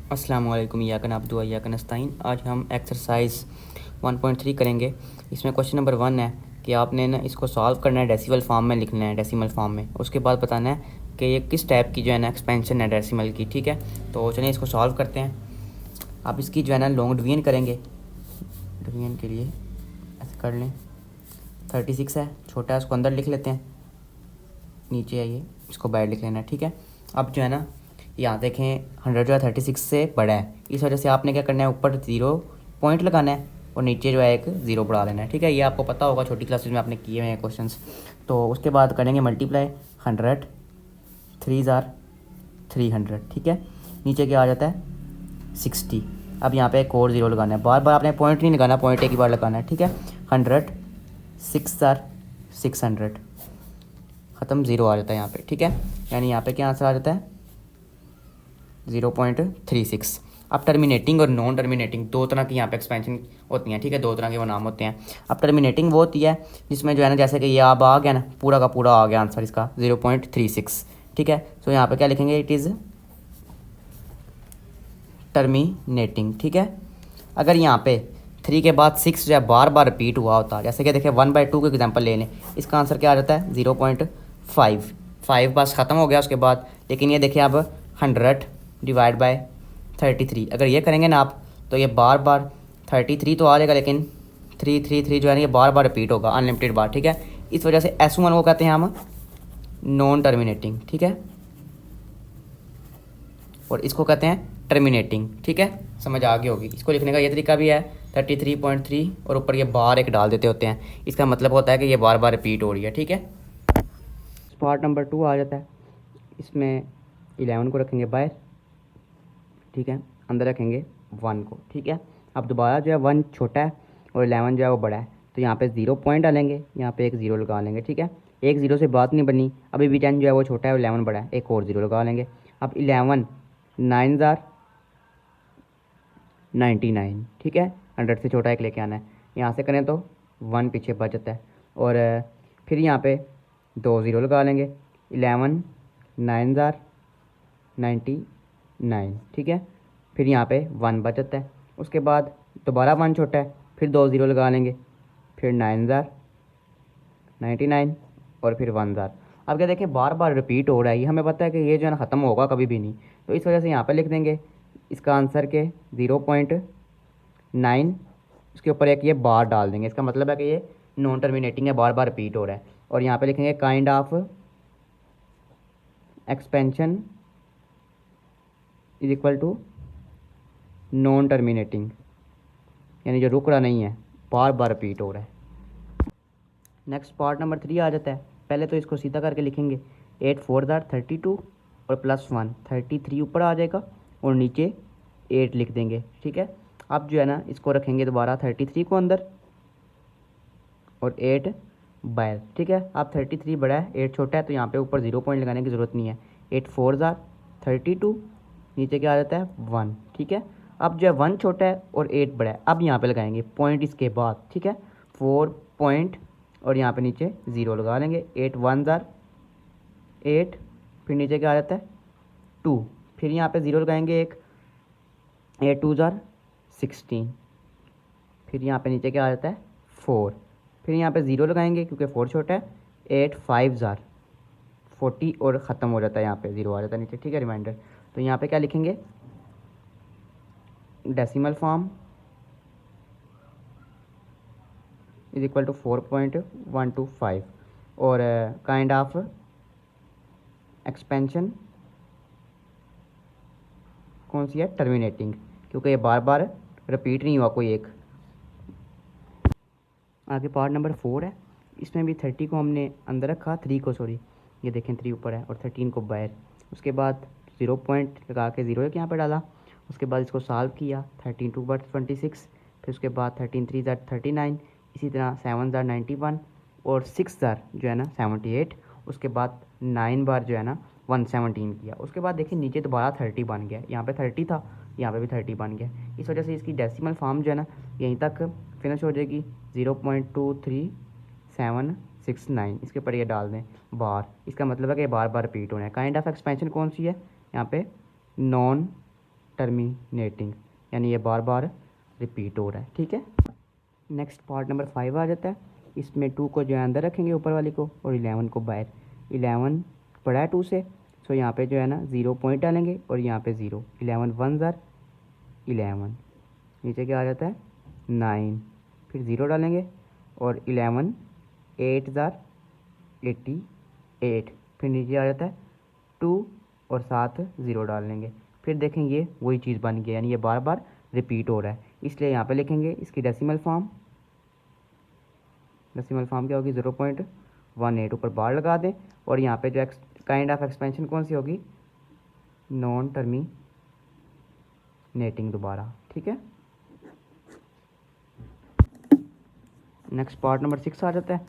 अस्सलाम वालेकुम या कन अब्दु या कन नस्ताइन। आज हम एक्सरसाइज 1.3 करेंगे। इसमें क्वेश्चन नंबर 1 है कि आपने ना इसको सॉल्व करना है, डेसिमल फॉर्म में लिखना है, डेसिमल फॉर्म में। उसके बाद बताना है कि ये किस टाइप की जो है ना एक्सपेंशन है डेसिमल की। ठीक है, तो चलिए इसको सॉल्व करते हैं। आप इसकी जो है ना लॉन्ग डिवीजन करेंगे। डिवीजन के लिए ऐसे कर लें, 36 है, छोटा है, उसको अंदर लिख लेते हैं, नीचे है ये, इसको बाहर लिख लेना है। ठीक है, अब जो है ना यहाँ देखें 100 जो है 36 से बड़ा है, इस वजह से आपने क्या करना है, ऊपर 0 पॉइंट लगाना है और नीचे जो है एक 0 बढ़ा लेना है। ठीक है, ये आपको पता होगा, छोटी क्लासेस में आपने किए हुए हैं क्वेश्चंस। तो उसके बाद करेंगे मल्टीप्लाई 100 3 ज़ार 300। ठीक है, नीचे क्या आ जाता है 60। अब यहाँ पे एक और 0 लगाना है, बार बार आपने पॉइंट नहीं लगाना, पॉइंट एक ही बार लगाना है। ठीक है, 100 6 ज़ार 600, ख़त्म, 0 आ जाता है यहाँ पे। ठीक है, यानी यहाँ पे क्या आंसर आ जाता है 0.36। अब टर्मिनेटिंग और नॉन टर्मिनेटिंग दो तरह की यहाँ पे एक्सपेंशन होती हैं। ठीक है, दो तरह के वो नाम होते हैं। अब टर्मिनेटिंग वो होती है जिसमें जो है ना, जैसे कि ये अब आ गया ना, पूरा का पूरा आ गया आंसर इसका 0.36। ठीक है, तो यहाँ पे क्या लिखेंगे, इट इज़ टर्मिनेटिंग। ठीक है, अगर यहाँ पे 3 के बाद 6 जो है बार बार रिपीट हुआ होता, जैसे कि देखिए 1/2 का एग्जांपल ले लें, इसका आंसर क्या आ जाता है 0.5। 5 बस ख़त्म हो गया उसके बाद। लेकिन ये देखिए अब 100 डिवाइड बाय 33, अगर ये करेंगे ना आप, तो ये बार बार 33 तो आ जाएगा, लेकिन 333 जो है ना ये बार बार रिपीट होगा अनलिमिटेड बार। ठीक है, इस वजह से S1 को कहते हैं हम नॉन टर्मिनेटिंग। ठीक है, और इसको कहते हैं टर्मिनेटिंग। ठीक है, समझ आ गई होगी। इसको लिखने का ये तरीका भी है 33.3 और ऊपर ये बार एक डाल देते होते हैं, इसका मतलब होता है कि ये बार बार रिपीट हो रही है। ठीक है, पार्ट नंबर 2 आ जाता है, इसमें 11 को रखेंगे बाहर। ठीक है, अंदर रखेंगे 1 को। ठीक है, अब दोबारा जो है 1 छोटा है और 11 जो है वो बड़ा है, तो यहाँ पे 0 पॉइंट डालेंगे, यहाँ पे एक 0 लगा लेंगे। ठीक है, एक 0 से बात नहीं बनी, अभी भी 10 जो है वो छोटा है और 11 बड़ा है, एक और 0 लगा लेंगे। अब 11 9 ज़ार 99। ठीक है, 100 से छोटा एक लेके आना है, यहाँ से करें तो 1 पीछे बच जाता है। और फिर यहाँ पे 2 0 लगा लेंगे, 11 9 ज़ार 99। ठीक है, फिर यहाँ पे 1 बच जाता है, उसके बाद दोबारा 1 छोटा है, फिर 2 0 लगा लेंगे, फिर 9 ज़ार 99 और फिर 1 ज़ार। अब क्या देखें बार बार रिपीट हो रहा है, ये हमें पता है कि ये जो है ना ख़त्म होगा कभी भी नहीं, तो इस वजह से यहाँ पे लिख देंगे इसका आंसर के 0.9, उसके ऊपर एक ये बार डाल देंगे, इसका मतलब है कि ये नॉन टर्मिनेटिंग है, बार बार रिपीट हो रहा है। और यहाँ पे लिखेंगे kind of expansion is equal to non terminating, यानी जो रुक रहा नहीं है, बार बार रिपीट हो रहा है। नेक्स्ट पार्ट नंबर 3 आ जाता है। पहले तो इसको सीधा करके लिखेंगे, 8 4 ज़ार 32 और +1 33 ऊपर आ जाएगा और नीचे 8 लिख देंगे। ठीक है, अब जो है ना इसको रखेंगे दोबारा 33 को अंदर और 8 बाहर। ठीक है, अब 33 बड़ा है, 8 छोटा है, तो यहाँ पे ऊपर 0 पॉइंट लगाने की ज़रूरत नहीं है। 8 4 ज़ार 32, नीचे क्या आ जाता है 1। ठीक है, अब जो है 1 छोटा है और 8 बड़ा है, अब यहाँ पे लगाएंगे पॉइंट इसके बाद। ठीक है, 4 पॉइंट और यहाँ पे नीचे 0 लगा लेंगे, 8 1 ज़ार 8, फिर नीचे क्या आ जाता है 2, फिर यहाँ पे 0 लगाएंगे एक, 8 2 ज़ार 16, फिर यहाँ पे नीचे क्या आ जाता है 4, फिर यहाँ पे 0 लगाएंगे क्योंकि 4 छोटा है, 8 5 ज़ार 40 और ख़त्म हो जाता है, यहाँ पे 0 आ जाता है नीचे। ठीक है, रिमाइंडर। तो यहाँ पे क्या लिखेंगे, decimal form is equal to 4.125 और काइंड ऑफ एक्सपेंशन कौन सी है, टर्मिनेटिंग, क्योंकि ये बार बार रिपीट नहीं हुआ कोई एक। आगे पार्ट नंबर 4 है, इसमें भी 30 को हमने अंदर रखा, 3 को सॉरी, ये देखें 3 ऊपर है और 13 को बाहर। उसके बाद 0 पॉइंट लगा के 0 एक यहाँ पर डाला, उसके बाद इसको सॉल्व किया, 13 2 ज़ार 26, फिर उसके बाद 13 3 ज़ार 39, इसी तरह 7 ज़ार 91 और 6 ज़ार जो है ना 78, उसके बाद 9 बार जो है ना 117 किया। उसके बाद देखिए नीचे दोबारा 30 बन गया, यहाँ पे 30 था, यहाँ पे भी 30 बन गया। इस वजह से इसकी डेसिमल फॉर्म जो है ना यहीं तक फिनिश हो जाएगी, 0.23769, इसके ऊपर ये डाल दें बार, इसका मतलब है कि बार बार रिपीट होना है। काइंड ऑफ एक्सपेंशन कौन सी है यहाँ पे, नॉन टर्मिनेटिंग, यानी ये बार बार रिपीट हो रहा है। ठीक है, नेक्स्ट पार्ट नंबर 5 आ जाता है। इसमें 2 को जो है अंदर रखेंगे ऊपर वाली को, और 11 को बाहर। 11 बड़ा है 2 से, सो यहाँ पे जो है ना 0 पॉइंट डालेंगे और यहाँ पे 0। 11 1 ज़ार 11, नीचे क्या आ जाता है 9, फिर 0 डालेंगे और 11 8 ज़ार 88, फिर नीचे आ जाता है 2 और साथ 0 डाल लेंगे। फिर देखेंगे वही चीज़ बन गई, यानी ये बार बार रिपीट हो रहा है, इसलिए यहाँ पे लिखेंगे इसकी डेसिमल फॉर्म। डेसिमल फॉर्म क्या होगी 0.18, ऊपर बार लगा दें, और यहाँ पे जो काइंड ऑफ एक्सपेंशन कौन सी होगी, नॉन टर्मिनेटिंग दोबारा। ठीक है, नेक्स्ट पार्ट नंबर 6 आ जाता है।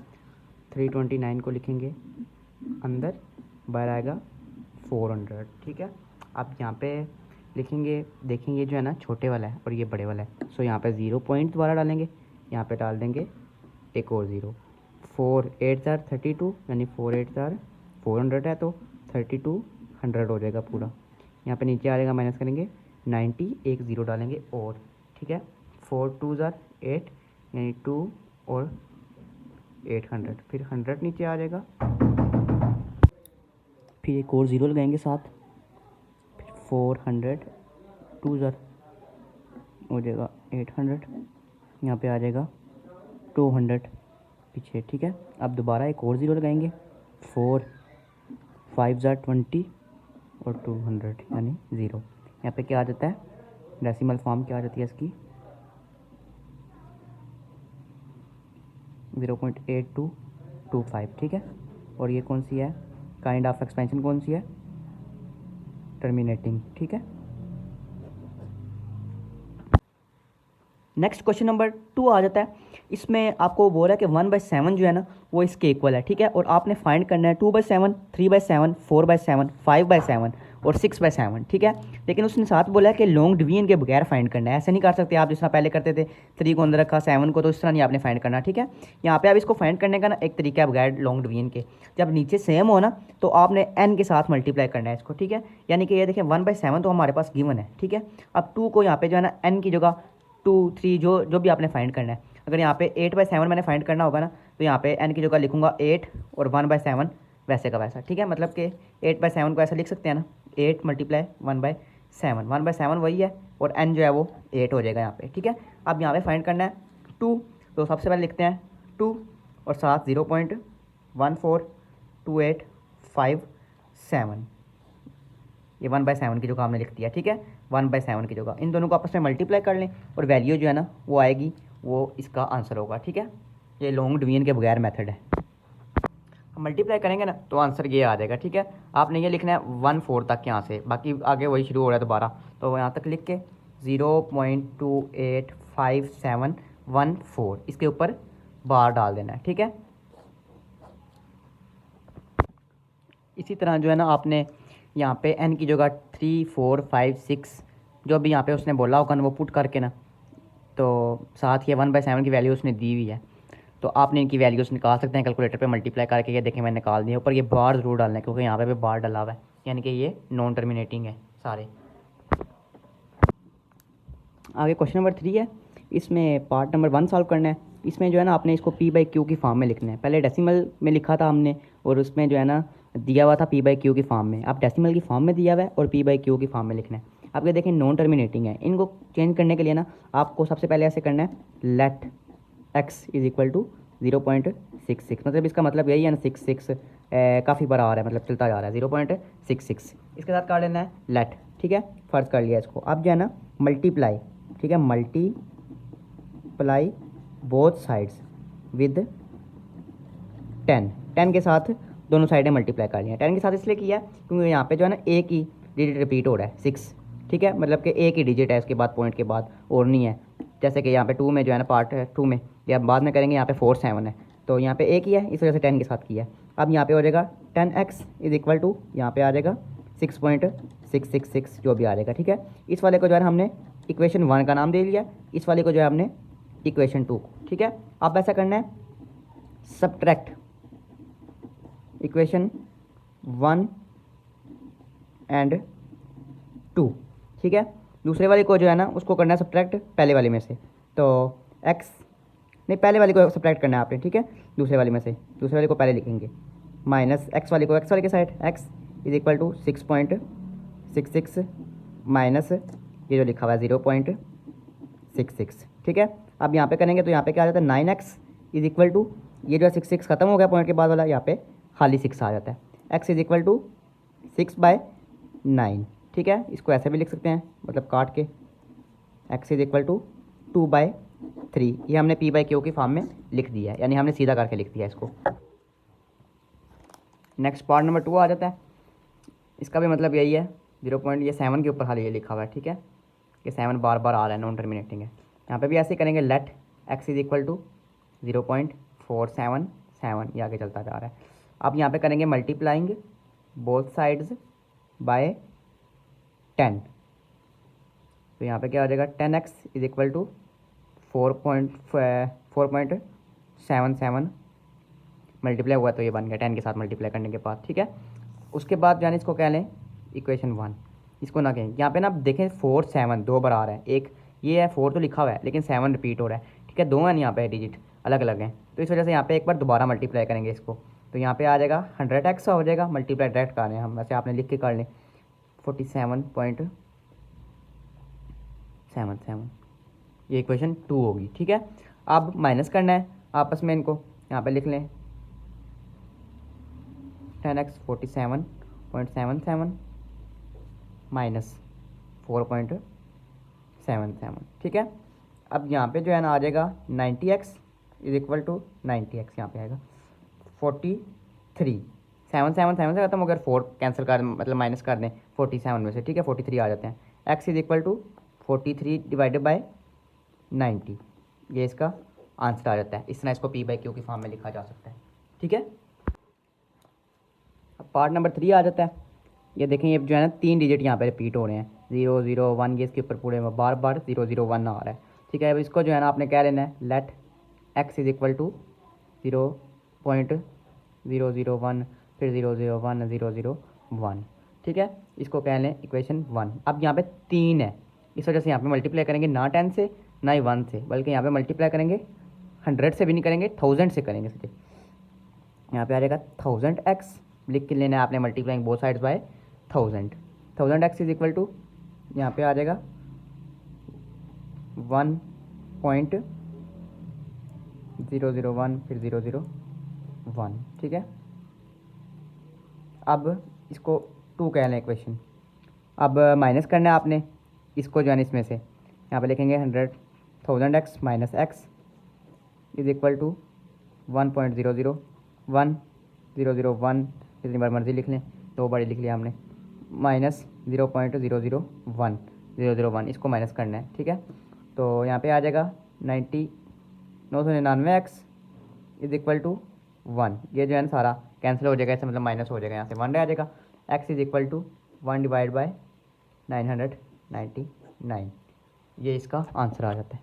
329 को लिखेंगे अंदर, बाहर आएगा 400। ठीक है, अब यहाँ पे लिखेंगे, देखेंगे जो है ना छोटे वाला है और ये बड़े वाला है, सो यहाँ पे 0 पॉइंट दोबारा डालेंगे, यहाँ पे डाल देंगे एक और 0। 4 8 ज़ार 32, यानी 4 8 ज़ार 400 है, तो 32 100 हो जाएगा पूरा। यहाँ पे नीचे आ जाएगा, माइनस करेंगे 90, एक 0 डालेंगे और। ठीक है, 4 2 ज़ार 8, यानी 2 और 800, फिर 100 नीचे आ जाएगा, फिर एक और 0 लगाएंगे साथ, फिर 400 2 ज़ार हो जाएगा 800, यहाँ पे आ जाएगा 200 पीछे। ठीक है, अब दोबारा एक और 0 लगाएंगे, 4 5 ज़ार 20 और 200 यानी 0। यहाँ पे क्या आ जाता है, डेसिमल फॉर्म क्या आ जाती है इसकी 0.8225। ठीक है, और ये कौन सी है, काइंड ऑफ एक्सपेंशन कौन सी है, टर्मिनेटिंग। ठीक है, नेक्स्ट क्वेश्चन नंबर 2 आ जाता है। इसमें आपको बोल रहा है कि 1/7 जो है ना वो इसके इक्वल है। ठीक है, और आपने फाइंड करना है 2/7, 3/7, 4/7, 5/7 और 6/7। ठीक है, लेकिन उसने साथ बोला है कि लॉन्ग डिवीजन के बगैर फाइंड करना है। ऐसे नहीं कर सकते आप जिस तरह पहले करते थे, 3 को अंदर रखा 7 को, तो इस तरह नहीं आपने फाइंड करना। ठीक है, यहाँ पे आप इसको फाइंड करने का ना एक तरीका है बगैर लॉन्ग डिवीजन के, जब नीचे सेम हो ना तो आपने n के साथ मल्टीप्लाई करना है इसको। ठीक है, यानी कि ये देखिए 1/7 तो हमारे पास गिवन है। ठीक है, अब 2 को यहाँ पे जो है ना n की जगह 2 3 जो भी आपने फाइंड करना है, अगर यहाँ पे 8/7 मैंने फाइंड करना होगा ना, तो यहाँ पे n की जगह लिखूंगा 8 और 1/7 वैसे का वैसा। ठीक है, मतलब कि 8/7 को ऐसा लिख सकते हैं ना, 8 × 1/7, 1/7 वही है और n जो है वो 8 हो जाएगा यहाँ पे। ठीक है, अब यहाँ पे फाइंड करना है 2, तो सबसे पहले लिखते हैं 2 और साथ 0.142857, ये 1/7 की जगह हमने लिख दिया। ठीक है, 1/7 की जगह इन दोनों को आपस में मल्टीप्लाई कर लें और वैल्यू जो है ना वो आएगी, वो इसका आंसर होगा। ठीक है, ये लॉन्ग डिवीजन के बगैर मेथड है। हम मल्टीप्लाई करेंगे ना तो आंसर ये आ जाएगा। ठीक है, आपने ये लिखना है 1/4 तक यहाँ से, बाकी आगे वही शुरू हो रहा है दोबारा, तो यहाँ तक लिख के 0.285714 इसके ऊपर बार डाल देना है। ठीक है, इसी तरह जो है ना आपने यहाँ पे n की जगह 3 4 5 6 जो भी यहाँ पे उसने बोला होगा ना वो पुट करके ना, तो साथ ही 1/7 की वैल्यू उसने दी हुई है, तो आपने इनकी वैल्यूज़ निकाल सकते हैं कैलकुलेटर पे मल्टीप्लाई करके। ये देखें मैंने निकाल दिया, ऊपर ये बार ज़रूर डालना है क्योंकि यहाँ पे भी बार डाला हुआ है, यानी कि ये नॉन टर्मिनेटिंग है सारे। आगे क्वेश्चन नंबर 3 है, इसमें पार्ट नंबर 1 सॉल्व करना है। इसमें जो है ना आपने इसको p/q की फॉर्म में लिखना है। पहले डेसिमल में लिखा था हमने और उसमें जो है ना दिया हुआ था p/q की फॉर्म में, अब डेसिमल की फॉर्म में दिया हुआ है और p/q की फॉर्म में लिखना है। आप ये देखें नॉन टर्मिनेटिंग है, इनको चेंज करने के लिए ना आपको सबसे पहले ऐसे करना है, लेट x = 0.66, मतलब इसका मतलब यही है ना 66 काफ़ी बड़ा आ रहा है, मतलब चलता जा रहा है 0.66, इसके साथ कर लेना है लेट। ठीक है, फर्ज कर लिया इसको। अब जो है ना मल्टीप्लाई, ठीक है, मल्टीप्लाई बोथ साइड्स विद 10 के साथ दोनों साइडें मल्टीप्लाई कर लिया। 10 के साथ इसलिए किया क्योंकि यहाँ पे जो है ना एक ही डिजिट रिपीट हो रहा है 6। ठीक है, मतलब कि एक ही डिजिट है इसके बाद पॉइंट के बाद और नहीं है, जैसे कि यहाँ पे 2 में जो है ना पार्ट 2 में या बाद में करेंगे यहाँ पे 4 7 है, तो यहाँ पे एक ही है इस वजह से 10 के साथ किया है। अब यहाँ पे हो जाएगा 10x = यहाँ पे आ जाएगा 6.666 जो भी आ जाएगा। ठीक है, इस वाले को जो है हमने इक्वेशन 1 का नाम दे लिया, इस वाले को जो है हमने इक्वेशन 2। ठीक है, अब ऐसा करना है सब्ट्रैक्ट इक्वेशन 1 एंड 2। ठीक है, दूसरे वाले को जो है ना उसको करना है सब्ट्रैक्ट पहले वाले में से। तो एक्स नहीं, पहले वाले को सब्ट्रैक्ट करना है आपने, ठीक है, दूसरे वाले में से। दूसरे वाले को पहले लिखेंगे, माइनस एक्स वाले को एक्स वाले के side, x is equal to 6.66 minus ये जो लिखा हुआ है 0.66, ठीक है। अब यहाँ पे करेंगे तो यहाँ पे क्या आ जाता है 9x इज इक्वल टू, ये जो है 6 खत्म हो गया पॉइंट के बाद वाला, यहाँ पे खाली 6 आ जाता है। x इज इक्वल टू 6/9, ठीक है। इसको ऐसे भी लिख सकते हैं, मतलब काट के, x इज इक्वल टू 2/3। ये हमने p/q की फॉर्म में लिख दिया है, यानी हमने सीधा करके लिख दिया इसको। नेक्स्ट पार्ट नंबर 2 आ जाता है। इसका भी मतलब यही है, 0.7 के ऊपर खाली ये लिखा हुआ है, ठीक है, कि 7 बार बार आ रहा है, नॉन टर्मिनेटिंग है। यहाँ पे भी ऐसे ही करेंगे, let x is equal to 0.477, ये आगे चलता जा रहा है। अब यहाँ पे करेंगे मल्टीप्लाइंग बोथ साइड्स बाय 10, तो यहाँ पे क्या हो जाएगा 10x is equal to 4.77 multiply हुआ तो ये बन गया 10 के साथ मल्टीप्लाई करने के बाद, ठीक है। उसके बाद जाने इसको कह लें इक्वेशन 1, इसको ना कहें। यहाँ पे ना आप देखें 4 7 दो बार आ रहा है, एक ये है 4 तो लिखा हुआ है लेकिन 7 रिपीट हो रहा है, ठीक है, दो हैं यहाँ पे डिजिट अलग अलग हैं, तो इस वजह से यहाँ पे एक बार दोबारा मल्टीप्लाई करेंगे इसको, तो यहाँ पे आ जाएगा 100x हो जाएगा, मल्टीप्लाई डायरेक्ट कर रहे हैं हम, वैसे आपने लिख के कर लें 47.77, ये इक्वेशन 2 होगी, ठीक है। अब माइनस करना है आपस में इनको, यहाँ पे लिख लें 10x 47.77 माइनस 4.77, ठीक है। अब यहाँ पे जो है ना आ जाएगा 90x is equal to 90x, यहाँ पे आएगा 43, 7 7 7 से खत्म हो गया, 4 कैंसिल कर मतलब माइनस कर दें 47 में से, ठीक है, 43 आ जाते हैं। x is equal to 43 divided by 90, ये इसका आंसर आ जाता है। इस तरह इसको p/q की फॉर्म में लिखा जा सकता है, ठीक है। अब पार्ट नंबर 3 आ जाता है। ये देखें, ये जो है ना 3 डिजिट यहाँ पे रिपीट हो रहे हैं, 0 0 1, ये इसके ऊपर पूरे में बार बार 0 0 1 आ रहा है, ठीक है। अब इसको जो है ना आपने क्या लेना है, let x is equal to 0.001 फिर 0 0 1 0 0 1, ठीक है। इसको कह लें इक्वेशन 1। अब यहाँ पे 3 है, इस वजह से यहाँ पे मल्टीप्लाई करेंगे ना 10 से ना ही 1 से, बल्कि यहाँ पे मल्टीप्लाई करेंगे 100 से भी नहीं करेंगे, 1000 से करेंगे सीधे। यहाँ पे आ जाएगा 1000x, लिख के लेना है आपने multiplying both sides by 1000x is equal to, यहाँ पे आ जाएगा 1.001 फिर 0 0 1, ठीक है। अब इसको 2 कह लें इक्वेशन। अब माइनस करना है आपने इसको जो है इसमें से, यहाँ पे लिखेंगे 1000x minus x is equal to 1.001 0 0 1, जितनी बार मर्जी लिख लें, 2 बार लिख लिया हमने, माइनस 0.001 0 0 1, इसको माइनस करना है, ठीक है। तो यहाँ पे आ जाएगा 999x इज इक्वल टू 1, ये जो है ना सारा कैंसिल हो जाएगा, इससे मतलब माइनस हो जाएगा, यहाँ से 1 रह जाएगा। x is equal to 1 divide by 999, ये इसका आंसर आ जाता है।